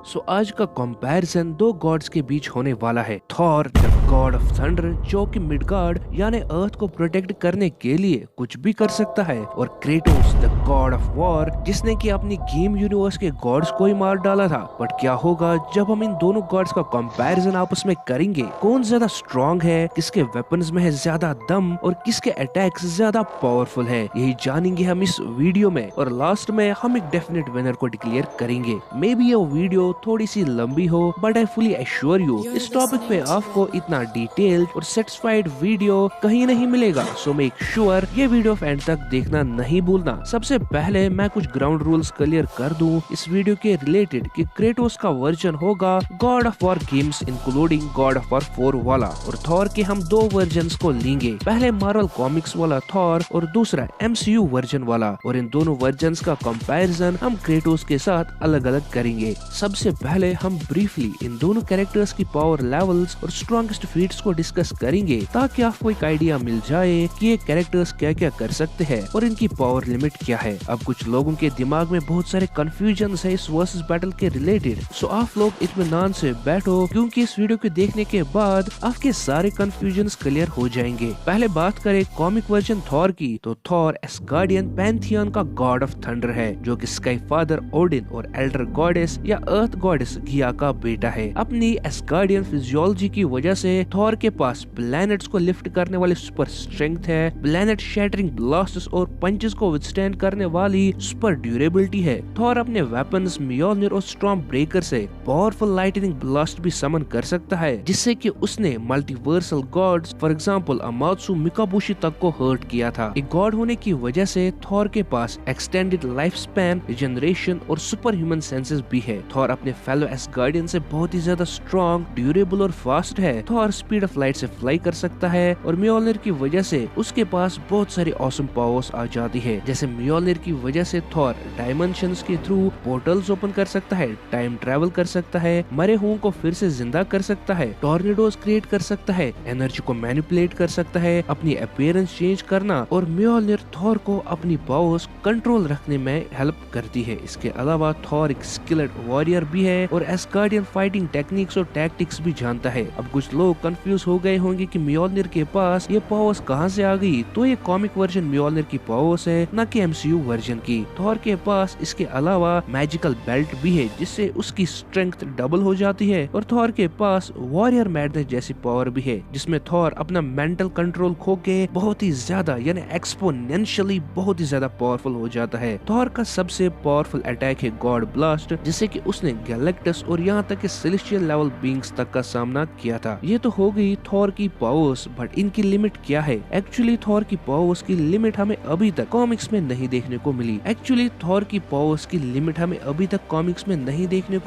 आज का कंपैरिजन दो गॉड्स के बीच होने वाला है। Thor the God of thunder जो कि मिडगार्ड यानी अर्थ को प्रोटेक्ट करने के लिए कुछ भी कर सकता है, और Kratos the God of war जिसने कि अपनी गेम यूनिवर्स के गॉड्स को ही मार डाला था। बट क्या होगा जब हम इन दोनों गॉड्स का कंपैरिजन आपस में करेंगे? कौन ज्यादा स्ट्रॉन्ग है, किसके वेपन्स में है ज्यादा दम और किसके अटैक्स ज्यादा पावरफुल है, यही जानेंगे हम इस वीडियो में। और लास्ट में हम एक डेफिनेट विनर को डिक्लेयर करेंगे। मे बी ये वीडियो थोड़ी सी लंबी हो, but I fully assure you इस टॉपिक पे आपको इतना डिटेल्ड और सेटिस्फाइड वीडियो कहीं नहीं मिलेगा। सो मेक श्योर ये वीडियो एंड तक देखना नहीं भूलना। सबसे पहले मैं कुछ ग्राउंड रूल्स क्लियर कर दूं इस वीडियो के रिलेटेड कि क्रेटोस का वर्जन होगा God of war games including God of war 4 वाला, और थॉर के हम दो वर्जन्स को लेंगे, पहले मार्वल कॉमिक्स वाला थॉर और दूसरा MCU वर्जन वाला। और इन दोनों वर्जन्स का कंपैरिजन हम क्रेटोस के साथ अलग अलग करेंगे। सबसे पहले हम ब्रीफली इन दोनों कैरेक्टर्स की पावर लेवल्स और स्ट्रॉन्गेस्ट फीट्स को डिस्कस करेंगे, ताकि आपको एक आइडिया मिल जाए कि ये कैरेक्टर्स क्या क्या कर सकते हैं और इनकी पावर लिमिट क्या है। अब कुछ लोगों के दिमाग में बहुत सारे कंफ्यूजन है इस वर्सेस बैटल के रिलेटेड, सो आप लोग इत्मीनान से बैठो, क्योंकि इस वीडियो को देखने के बाद आपके सारे कंफ्यूजन क्लियर हो जाएंगे। पहले बात करें कॉमिक वर्जन थॉर की, तो थॉर एस्गार्डियन पैंथियन का गॉड ऑफ थंडर है, जो कि स्काई फादर ओडिन और एल्डर गॉडेस या अर्थ गॉडेस गिया का बेटा है। अपनी एस्गार्डियन फिजियोलॉजी की वजह से थॉर के पास प्लैनेट्स को लिफ्ट करने वाली सुपर स्ट्रेंथ है, प्लैनेट शैटरिंग ब्लास्ट्स और पंचेस को विथस्टैंड करने वाली सुपर ड्यूरेबिलिटी है। थॉर अपने वेपन्स मियोलनिर और स्टॉर्म ब्रेकर से पावरफुल लाइटनिंग ब्लास्ट भी समन कर सकता है, जिससे कि उसने मल्टीवर्सल गॉड्स फॉर एग्जांपल अमात्सु मिकाबुशी तक को हर्ट किया था। एक गॉड होने की वजह से थॉर के पास एक्सटेंडेड लाइफ स्पैन, रिजनरेशन और सुपर ह्यूमन सेंसेस भी है। थॉर अपने फेलो एस्गार्डियन से बहुत ही ज्यादा स्ट्रॉन्ग, ड्यूरेबल और फास्ट है। थॉर स्पीड ऑफ लाइट से फ्लाई कर सकता है, और मियोलनिर की वजह से उसके पास बहुत सारी ऑसम पावर्स आ जाती है। जैसे मियोलनिर की वजह से थॉर डायमेंशंस के थ्रू पोर्टल्स ओपन कर सकता है, टाइम ट्रेवल कर सकता है, मरे हुओं को फिर से जिंदा कर सकता है, टॉर्नेडोज क्रिएट कर सकता है, एनर्जी को मैनिपुलेट कर सकता है, अपनी अपीयरेंस चेंज करना, और मियोलनिर थॉर को अपनी पावर्स कंट्रोल रखने में हेल्प करती है। इसके अलावा थॉर एक स्किल्ड वॉरियर भी है और एस्गार्डियन फाइटिंग टेक्निक्स और टैक्टिक्स भी जानता है। अब कुछ लोग कंफ्यूज हो गए होंगे कि मियोलनिर के पास ये पावर्स कहां से आ गई, तो ये कॉमिक वर्जन मियोलनिर की पावर्स है, न कि MCU वर्जन की। थॉर के पास इसके अलावा मैजिकल बेल्ट भी है, जिससे उसकी स्ट्रेंथ डबल हो जाती है, और थॉर के पास वॉरियर मैडनेस जैसी पावर भी है, जिसमें थॉर अपना मेंटल कंट्रोल खो के बहुत ही ज्यादा यानी एक्सपोनेंशियली बहुत ही ज्यादा पावरफुल हो जाता है। थॉर का सबसे पावरफुल अटैक है गॉड ब्लास्ट, जिससे कि उसने गैलेक्टस और यहाँ तक कि सेलेस्टियल लेवल बीइंग्स तक का सामना किया था। ये तो हो गई थॉर की पावर्स, बट इनकी लिमिट क्या है? एक्चुअली थॉर की पावर्स की लिमिट हमें अभी तक कॉमिक्स में नहीं देखने को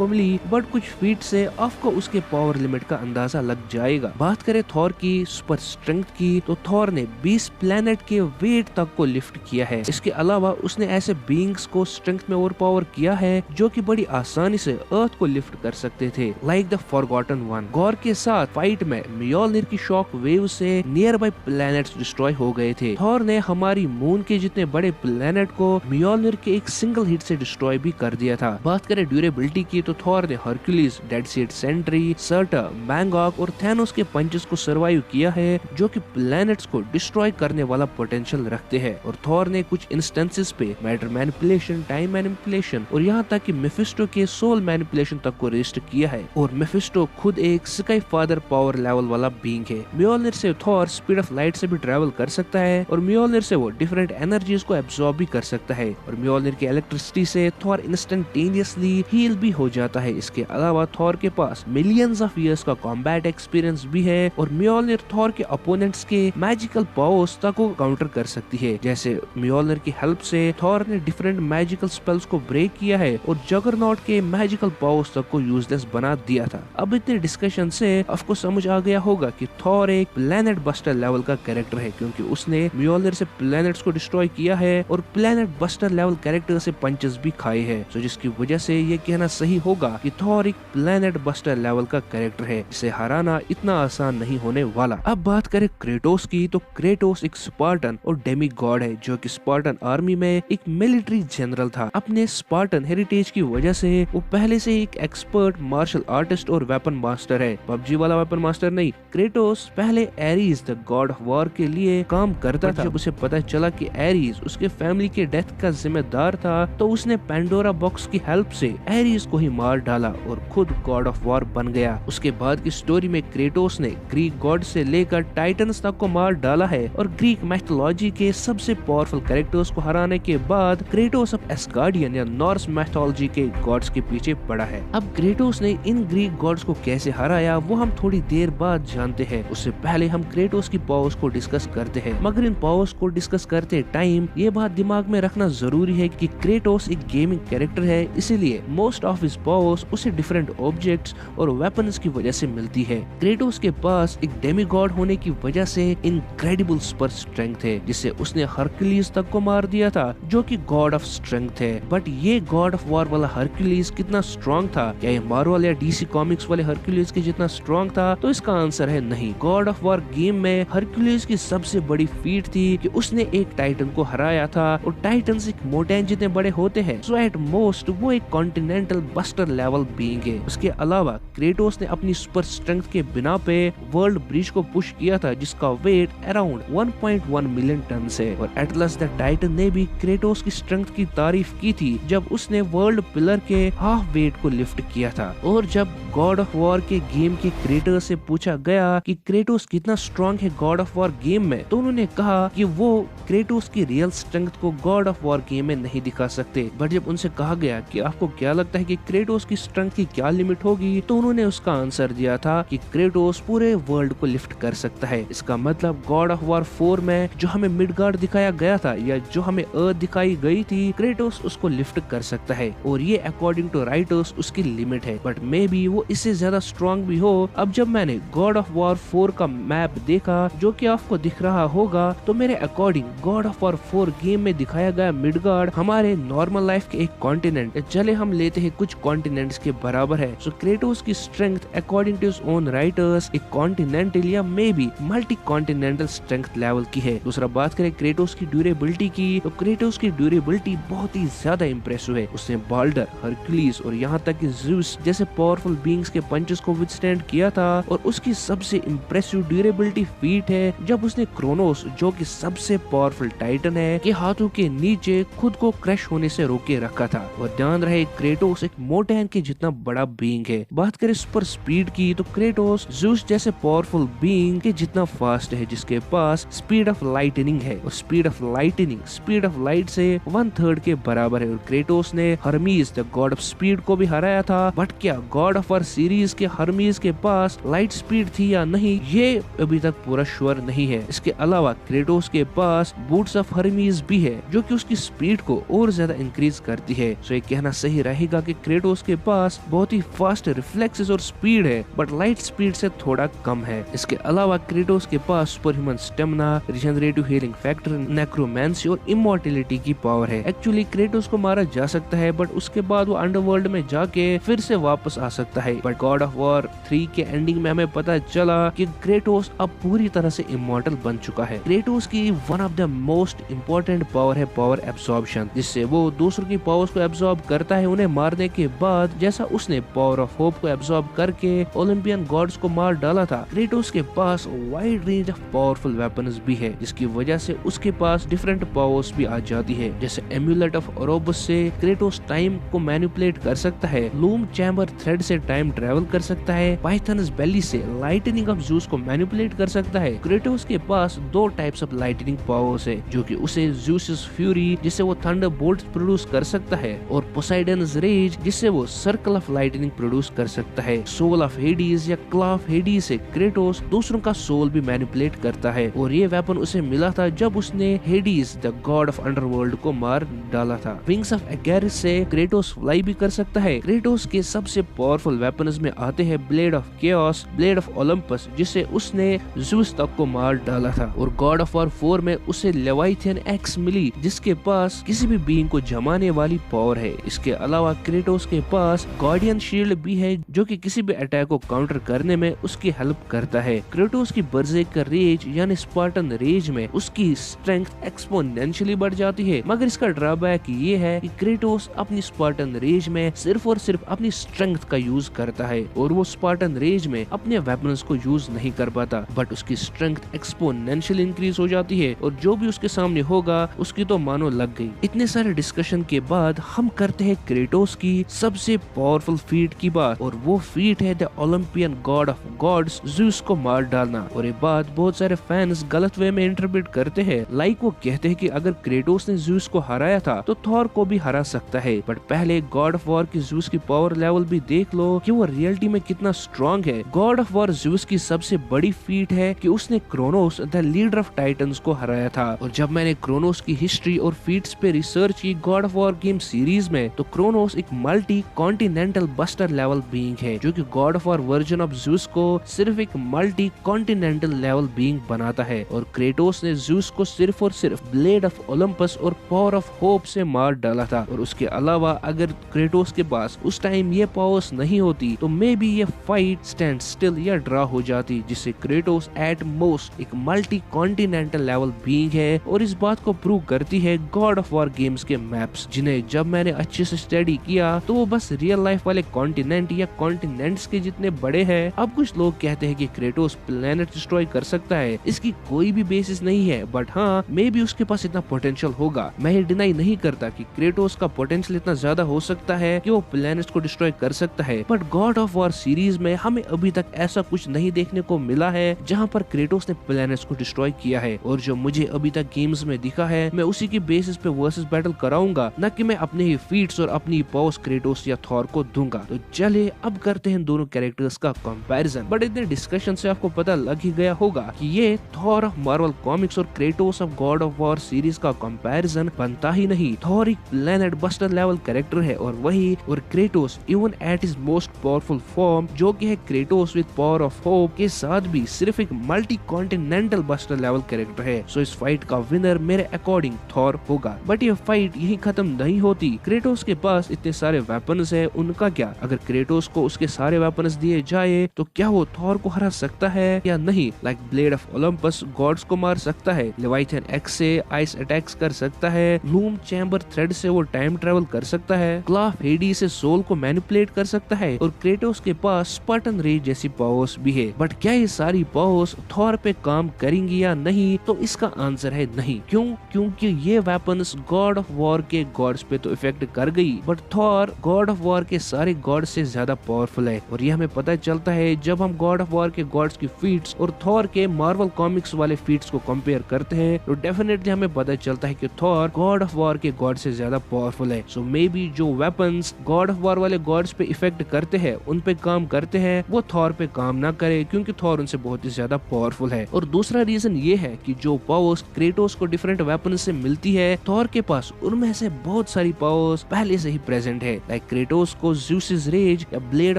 मिली। बट कुछ फीट से आपको उसके पावर लिमिट का अंदाजा लग जाएगा। बात करें थॉर की सुपर स्ट्रेंथ की, तो थॉर ने 20 प्लैनेट के वेट तक को लिफ्ट किया है। इसके अलावा उसने ऐसे बीइंग्स को स्ट्रेंथ में ओवर पावर किया है जो कि बड़ी आसानी से अर्थ को लिफ्ट कर सकते थे, like the forgotten one. Gore के साथ फाइट में मियोलनिर की शॉक वेव से नियर बाय प्लैनेट्स डिस्ट्रॉय हो गए थे। थॉर ने हमारी मून के जितने बड़े प्लैनेट को मियोलनिर के एक सिंगल हिट से डिस्ट्रॉय भी कर दिया था। बात करें ड्यूरेबिलिटी की, तो थॉर ने हरक्यूलिस, डेड सीड सेंट्री, सर्टा, मैंगॉक और थैनोस के पंचेस को सर्वाइव किया है, जो कि प्लैनेट्स को डिस्ट्रॉय करने वाला पोटेंशियल रखते हैं। और थॉर ने कुछ इंस्टेंसेस पे मैटर मैनिपुलेशन, टाइम मैनिपुलेशन और यहाँ तक कि मेफिस्टो के सोल मैनिपुलेशन तक को रेस्ट किया है। और मेफिस्टो खुद एक स्काई फादर पावर लेवल वाला बीइंग है। मियोलनिर से थॉर स्पीड ऑफ लाइट से भी ट्रेवल कर सकता है, और मियोलनिर से वो डिफरेंट एनर्जीज को एब्सॉर्ब भी कर सकता है, और मियोलनिर की इलेक्ट्रिसिटी से थॉर इंस्टेंटेनियसली हील भी हो जाता है। इसके अलावा थॉर के पास मिलियंस ऑफ इयर्स का कॉम्बैट एक्सपीरियंस भी है, और मियोलनिर थॉर के अपोनेंट्स के मैजिकल पावर्स तक को काउंटर कर सकती है। जैसे मियोलनिर की हेल्प से थॉर ने डिफरेंट मैजिकल स्पेल्स को ब्रेक किया है, और जगरनॉट के मैजिकल पावर्स तक को यूजलेस बना दिया था। अब इतने डिस्कशन से आपको समझ आ गया होगा कि थॉर एक प्लैनेट बस्टर लेवल का कैरेक्टर है, क्योंकि उसने मियोलनिर से प्लैनेट्स को डिस्ट्रॉय किया है और प्लैनेट बस्टर लेवल कैरेक्टर से पंचेस भी खाए हैं। तो जिसकी वजह से ये कहना सही होगा कि थॉर एक प्लैनेट बस्टर लेवल का कैरेक्टर है, इसे हराना इतना आसान नहीं होने वाला। अब बात करें क्रेटोस की, तो क्रेटोस एक स्पार्टन और डेमी गॉड है, जो कि स्पार्टन आर्मी में एक मिलिट्री जनरल था। अपने स्पार्टन हेरिटेज की वजह से वो पहले पहले से एक एक्सपर्ट मार्शल आर्टिस्ट और वेपन मास्टर है, पबजी वाला वेपन मास्टर नहीं। क्रेटोस पहले Aries the God of war के लिए काम करता था। जब उसे पता चला कि एरीज उसके फैमिली के डेथ का जिम्मेदार था, तो उसने पेंडोरा बॉक्स की हेल्प से एरीज को ही मार डाला और खुद गॉड ऑफ वॉर बन गया। उसके बाद की स्टोरी में क्रेटोस ने ग्रीक गॉड से लेकर टाइटन्स तक को मार डाला है और ग्रीक मैथोलॉजी के सबसे पावरफुल कैरेक्टर्स को हराने के बाद क्रेटोस अब एस्गार्डियन या नॉर्स मैथोलॉजी के गॉड्स के पीछे पड़ा है। अब क्रेटोस ने इन ग्रीक गॉड्स को कैसे हराया वो हम थोड़ी देर बाद जानते हैं। उससे पहले हम क्रेटोस की पावर्स को डिस्कस करते हैं, मगर इन पावर्स को डिस्कस करते टाइम ये बात दिमाग में रखना जरूरी है कि क्रेटोस एक गेमिंग कैरेक्टर है, इसीलिए मोस्ट ऑफ हिज पावर्स उसे डिफरेंट ऑब्जेक्ट्स और वेपन्स की वजह से मिलती है। क्रेटोस के पास एक डेमीगॉड होने की वजह से इनक्रेडिबल सुपर स्ट्रेंथ है, जिससे उसने हरक्यूलिस तक को मार दिया था, जो कि गॉड ऑफ स्ट्रेंथ है। बट ये गॉड ऑफ वॉर वाला हरक्यूलिस कितना स्ट्रॉन्ग था? क्या ये मार्वल या डीसी कॉमिक्स वाले हरक्यूलिस के जितना स्ट्रॉन्ग था? तो इसका आंसर है नहीं। गॉड ऑफ वॉर गेम में हरक्यूलिस की सबसे बड़ी फीट थी कि उसने एक टाइटन को हराया था, और टाइटन्स एक मोटेन जितने बड़े होते हैं, सो एट मोस्ट वो एक कॉन्टिनेंटल बस्टर लेवल बीइंग है। उसके अलावा क्रेटोस ने अपनी सुपर स्ट्रेंथ के बिना पे वर्ल्ड ब्रिज को पुश किया था, जिसका वेट अराउंड 1.1 मिलियन टन है। और एटलस द टाइटन ने भी क्रेटोस की स्ट्रेंथ की तारीफ की थी जब उसने वर्ल्ड पिलर के हाफ वेट को लिफ्ट किया था। और जब गॉड ऑफ वॉर के गेम के क्रिएटर से पूछा गया कि क्रेटोस कितना स्ट्रॉन्ग है गॉड ऑफ वॉर गेम में, तो उन्होंने कहा कि वो क्रेटोस की रियल स्ट्रेंथ को गॉड ऑफ वॉर गेम में नहीं दिखा सकते। बट जब उनसे कहा गया कि आपको क्या लगता है कि क्रेटोस की स्ट्रेंथ की क्या लिमिट होगी, तो उन्होंने उसका आंसर दिया था कि क्रेटोस पूरे वर्ल्ड को लिफ्ट कर सकता है। इसका मतलब गॉड ऑफ वॉर 4 में जो हमें मिडगार्ड दिखाया गया था या जो हमें अर्थ दिखाई गई थी, क्रेटोस उसको लिफ्ट कर सकता है, और ये अकॉर्डिंग टू राइटर्स उसकी लिमिट है। बट मे बी वो इससे ज्यादा स्ट्रॉन्ग भी हो। अब जब मैंने गॉड ऑफ वॉर 4 का मैप देखा, जो कि आपको दिख रहा होगा, तो मेरे according God of war 4 game में दिखाया गया मिडगार्ड हमारे नॉर्मल लाइफ के एक कॉन्टिनेंट, चले हम लेते हैं कुछ कॉन्टिनेंट्स के बराबर है। सो क्रेटोस की strength according to his own writers एक कॉन्टिनेंटल या may be multi continental strength level की है। दूसरा बात करें क्रेटोस की ड्यूरेबिलिटी की, तो क्रेटोस की ड्यूरेबिलिटी बहुत ही ज्यादा इंप्रेसिव है। उसने बाल्डर, हरक्यूलिस और यहाँ तक कि ज़्यूस जैसे पावरफुल बीइंग्स के पंचेस को विथस्टैंड किया था, और उसकी सबसे इंप्रेसिव ड्यूरेबिलिटी फीट है जब उसने क्रोनोस, जो कि सबसे पावरफुल टाइटन है, के हाथों के नीचे खुद को क्रश होने से रोके रखा था। और ध्यान रहे क्रेटोस एक मोटेन के जितना बड़ा बीइंग है। बात करें सुपर स्पीड की, तो क्रेटोस ज़्यूस जैसे पावरफुल बीइंग के जितना फास्ट है, जिसके पास स्पीड ऑफ लाइटनिंग है, और speed of lightning speed of light से 1/3 के बराबर है। और क्रेटोस ने हरमीज द गॉड ऑफ स्पीड को भी हराया था। बट क्या गॉड ऑफ वॉर सीरीज के हरमीज के पास लाइट स्पीड थी या नहीं, ये अभी तक पूरा श्योर नहीं है। इसके अलावा क्रेटोस के पास बूट्स ऑफ हरमीज भी है, जो कि उसकी स्पीड को और ज्यादा इंक्रीज करती है। सो ये कहना सही रहेगा कि क्रेटोस के पास बहुत ही फास्ट रिफ्लेक्सेस और स्पीड है, बट लाइट स्पीड से थोड़ा कम है। इसके अलावा क्रेटोस के पास super human stamina, regenerative healing factor, necromancy और इमॉर्टिलिटी की पावर है। एक्चुअली क्रेटोस को मारा जा सकता है, बट उसके बाद वो अंडरवर्ल्ड में जाके फिर से वापस आ सकता है। बट गॉड ऑफ वॉर 3 के एंडिंग में हमें पता चला कि क्रेटोस अब पूरी तरह से इमॉर्टल बन चुका है। क्रेटोस की one of the most important power है पावर एब्सॉर्प्शन, जिससे वो दूसरों की पावर्स को एब्सॉर्ब करता है उन्हें मारने के बाद। जैसा उसने पावर ऑफ होप को एब्सॉर्ब करके ओलंपियन गॉड्स को मार डाला था, क्रेटोस के पास wide range of powerful weapons भी है, जिसकी वजह से उसके पास डिफरेंट पावर्स भी आ जाती है। जैसे एम्यूलेट ऑफ ओरोबस से क्रेटोस टाइम को मैनिपुलेट कर सकता है, लूम चैम्बर थ्रेड से टाइम ट्रेवल कर सकता है, पाइथनस बेली से लाइटनिंग ऑफ ज़्यूस को मैनिपुलेट कर सकता है। क्रेटोस के पास 2 टाइप्स ऑफ लाइटनिंग पावर्स है, जो कि उसे ज़्यूसस फ्यूरी जिससे वो थंडर बोल्ट्स प्रोड्यूस कर सकता है, और पोसाइडन्स रेज जिससे वो सर्कल ऑफ लाइटनिंग प्रोड्यूस कर सकता है। सोल ऑफ हेडीज या क्लॉ ऑफ हेडीज से क्रेटोस दूसरों का सोल भी मैनिपुलेट करता है, और ये वेपन उसे मिला था जब उसने Hades the God of underworld को मार डाला था। विंग्स ऑफ एगेरिस से क्रेटोस फ्लाई भी कर सकता है। क्रेटोस के सबसे पावरफुल वेपन्स में आते हैं blade of chaos, blade of Olympus, जिससे उसने ज़्यूस तक को मार डाला था। और गॉड ऑफ वॉर 4 में उसे लेवाइथियन एक्स मिली, जिसके पास किसी भी बीइंग को जमाने वाली पावर है। इसके अलावा क्रेटोस के पास गार्डियन शील्ड भी है, जो कि किसी भी अटैक को काउंटर करने में उसकी हेल्प करता है। क्रेटोस की बर्ज़र्कर रेज यानी स्पार्टन रेज में उसकी स्ट्रेंथ एक्सपोनेंशियली बढ़ जाती है, मगर इसका ड्रॉबैक ये है कि क्रेटोस अपनी स्पार्टन रेज में सिर्फ और सिर्फ अपनी स्ट्रेंथ का यूज करता है और वो स्पार्टन रेज में अपने वेपन्स को यूज नहीं कर पाता, बट उसकी स्ट्रेंथ एक्सपोनेंशियल इंक्रीज हो जाती है और जो भी उसके सामने होगा उसकी तो मानो लग गई। इतने सारे डिस्कशन के बाद हम करते हैं क्रेटोस की सबसे पावरफुल फीट की बात, और वो फीट है the Olympian god of gods Zeus को मार डालना। और ये बात बहुत सारे फैंस गलत वे में इंटरप्रेट करते हैं, लाइक वो कहते हैं कि अगर क्रेटोस ने ज़्यूस को हराया था तो थॉर को भी हरा सकता है, बट पहले गॉड ऑफ वॉर की ज़्यूस की पावर लेवल भी देख लो कि वो रियलिटी में कितना स्ट्रॉन्ग है। गॉड ऑफ वॉर ज़्यूस की सबसे बड़ी फीट है कि उसने Kronos the leader of Titans को हराया था। और जब मैंने क्रोनोस की हिस्ट्री और फीट्स पे रिसर्च की God of war game series में, तो क्रोनोस एक multi continental buster level being है, जो कि God of war version of Zeus को सिर्फ एक मल्टी कॉन्टिनेंटल लेवल बीइंग बनाता है। और क्रेटोस ने ज़्यूस को सिर्फ और सिर्फ ब्लेड ऑफ ओलंपस और पावर ऑफ होप से मार डाला था। और उसके अलावा अगर क्रेटोस के पास उस टाइम ये पावर्स नहीं होती तो मे बी ये फाइट स्टैंड स्टिल या ड्रा हो जाती, जिससे क्रेटोस एट मोस्ट एक मल्टी कॉन्टिनेंटल लेवल बीइंग है। और इस बात को प्रूव करती है गॉड ऑफ वॉर गेम्स के मैप्स, जिन्हें जब मैंने अच्छे से स्टडी किया तो वो बस रियल लाइफ वाले कॉन्टिनेंट या कॉन्टिनेंट्स के जितने बड़े हैं। अब कुछ लोग कहते हैं कि क्रेटोस प्लेनेट डिस्ट्रॉय कर सकता है, इसकी कोई भी बेसिस नहीं है, बट हाँ मे बी उसके पास इतना पोटेंशियल होगा। मैं ये डिनाई नहीं करता कि क्रेटोस का पोटेंशियल इतना ज्यादा हो सकता है कि वो प्लेनेट्स को डिस्ट्रॉय कर सकता है, but God of war series में हमें अभी तक ऐसा कुछ नहीं देखने को मिला है जहाँ पर क्रेटोस ने प्लेनेट्स को डिस्ट्रॉय किया है। और जो मुझे अभी तक गेम्स में दिखा है मैं उसी की बेसिस पे वर्सेस बैटल कराऊंगा, न कि मैं अपने ही फीट्स और अपनी पावर्स क्रेटोस या थॉर को दूंगा। तो चले अब करते हैं दोनों कैरेक्टर्स का कंपैरिजन। बट इतने डिस्कशन से आपको पता लग ही गया होगा कि ये थॉर ऑफ मार्वल कॉमिक्स और Kratos of God of war series का कंपैरिजन बनता ही नहीं। थॉर एक प्लेनेट बस्टर लेवल कैरेक्टर है और Kratos even at his most powerful form, जो कि है Kratos with power of hope के साथ भी सिर्फ एक multi continental buster level character है। सो इस फाइट का विनर मेरे अकॉर्डिंग थॉर होगा। बट ये फाइट यही खत्म नहीं होती। क्रेटोस के पास इतने सारे वेपन्स है, उनका क्या? अगर क्रेटोस को उसके सारे वेपन्स दिए जाए तो क्या वो थॉर को हरा सकता है या नहीं? Like blade of Olympus gods को मार सकता है, लेवाइथन एक्स से आइस अटैक्स कर सकता है, लूम चैम्बर थ्रेड से वो टाइम ट्रेवल कर सकता है, क्लाफ हेडी से सोल को मैनिपुलेट कर सकता है, और क्रेटोस के पास स्पार्टन रेज जैसी पावर्स भी है। बट क्या ये सारी पावर्स थॉर पे काम करेंगी या नहीं? तो इसका आंसर है नहीं। क्यों? क्योंकि ये वेपन्स गॉड ऑफ वॉर के गॉड्स पे तो इफेक्ट कर गई, but Thor God of war के सारे गॉड से ज्यादा पावरफुल है। और ये हमें पता चलता है जब हम गॉड ऑफ वॉर के गॉड्स की फीट्स और थॉर के मार्वल कॉमिक्स वाले फीट्स को कंपेयर करते हैं, तो डेफिनेटली हमें पता चलता है कि थॉर गॉड ऑफ वॉर के गॉड से ज्यादा पावरफुल है। सो मे बी जो वेपन्स गॉड ऑफ वॉर वाले गॉड्स पे इफेक्ट करते हैं, उन पे काम करते हैं, वो थॉर पे काम ना करे, क्योंकि थॉर उनसे बहुत ही ज्यादा पावरफुल है। और दूसरा रीजन ये है कि जो पावर्स क्रेटोस को डिफरेंट वेपन से मिलती है, थॉर के पास उनमें से बहुत सारी पावर्स पहले से ही प्रेजेंट है। लाइक क्रेटोस को ज़्यूसिस रेज या ब्लेड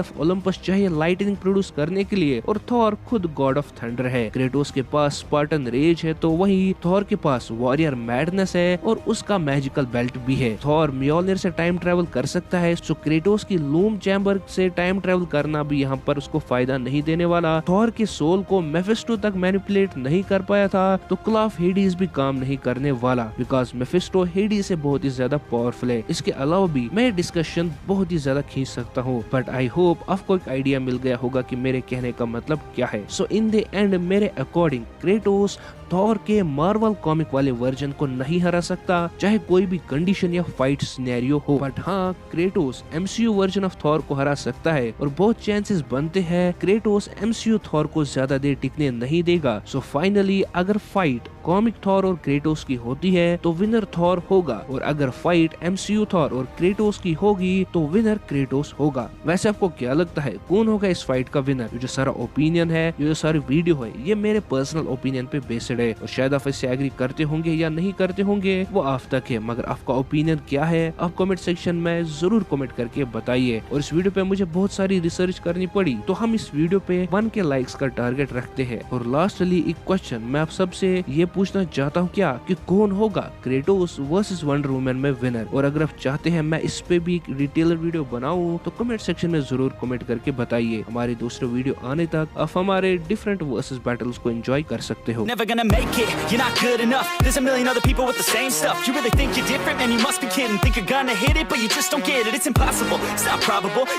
ऑफ ओलंपस चाहिए लाइटनिंग प्रोड्यूस करने के लिए, और थॉर खुद गॉड ऑफ थंडर है। क्रेटोस के पास स्पार्टन रेज है, तो वही थॉर के पास वॉरियर मैडनेस है और उसका मैजिकल बेल्ट भी है। थॉर म्योलनिर से टाइम ट्रेवल कर सकता है, सो क्रेटोस की लूम चैम्बर से टाइम ट्रेवल करना भी यहाँ पर उसको फायदा नहीं देने वाला। थॉर के सोल को मेफिस्टो तक मैनिपुलेट नहीं कर पाया था, तो क्लाफ हेडीज भी काम नहीं करने वाला, बिकॉज मेफिस्टो हेडीज से बहुत ही ज्यादा पावरफुल है। इसके अलावा भी मैं डिस्कशन बहुत ही ज्यादा खींच सकता हूँ, बट आई होप आपको एक आइडिया मिल गया होगा कि मेरे कहने का मतलब क्या है। सो इन द एंड मेरे अकॉर्डिंग क्रेटोस थॉर के मार्वल कॉमिक वाले वर्जन को नहीं हरा सकता, चाहे कोई भी कंडीशन या फाइट सिनेरियो हो। बट हाँ, Kratos MCU version of Thor को हरा सकता है, और बहुत चांसेस बनते हैं क्रेटोस एमसीयू थॉर को ज्यादा देर टिकने नहीं देगा। सो फाइनली अगर फाइट कॉमिक थॉर और क्रेटोस की होती है तो विनर थॉर होगा, और अगर फाइट एमसीयू थॉर और क्रेटोस की होगी तो विनर क्रेटोस होगा। वैसे आपको क्या लगता है कौन होगा इस फाइट का विनर? जो सारा ओपिनियन है, जो सारी वीडियो है, ये मेरे पर्सनल ओपिनियन पे बेस्ड है, और शायद आप इससे एग्री करते होंगे या नहीं करते होंगे, वो आप तक है। मगर आपका ओपिनियन क्या है आप कमेंट सेक्शन में जरूर कमेंट करके बताइए। और इस वीडियो पे मुझे बहुत सारी रिसर्च करनी पड़ी, तो हम इस वीडियो पे 1K लाइक्स का टारगेट रखते हैं। और लास्टली एक क्वेश्चन मैं आप सबसे ये पूछना चाहता हूँ क्या कि कौन होगा क्रेटोस वर्सेस वंडर वुमन में विनर। और अगर आप चाहते हैं मैं इस पे भी एक डिटेलर वीडियो बनाऊं तो कमेंट सेक्शन में जरूर कमेंट करके बताइए। हमारे दूसरे वीडियो आने तक आप हमारे डिफरेंट वर्सेस बैटल्स को एंजॉय कर सकते हो। Never gonna make it, you're not good enough. There's a million other people with the same stuff. You really think you're different? Man, you must be kidding. Think you're gonna hit it, but you just don't get it. It's impossible, it's not probable.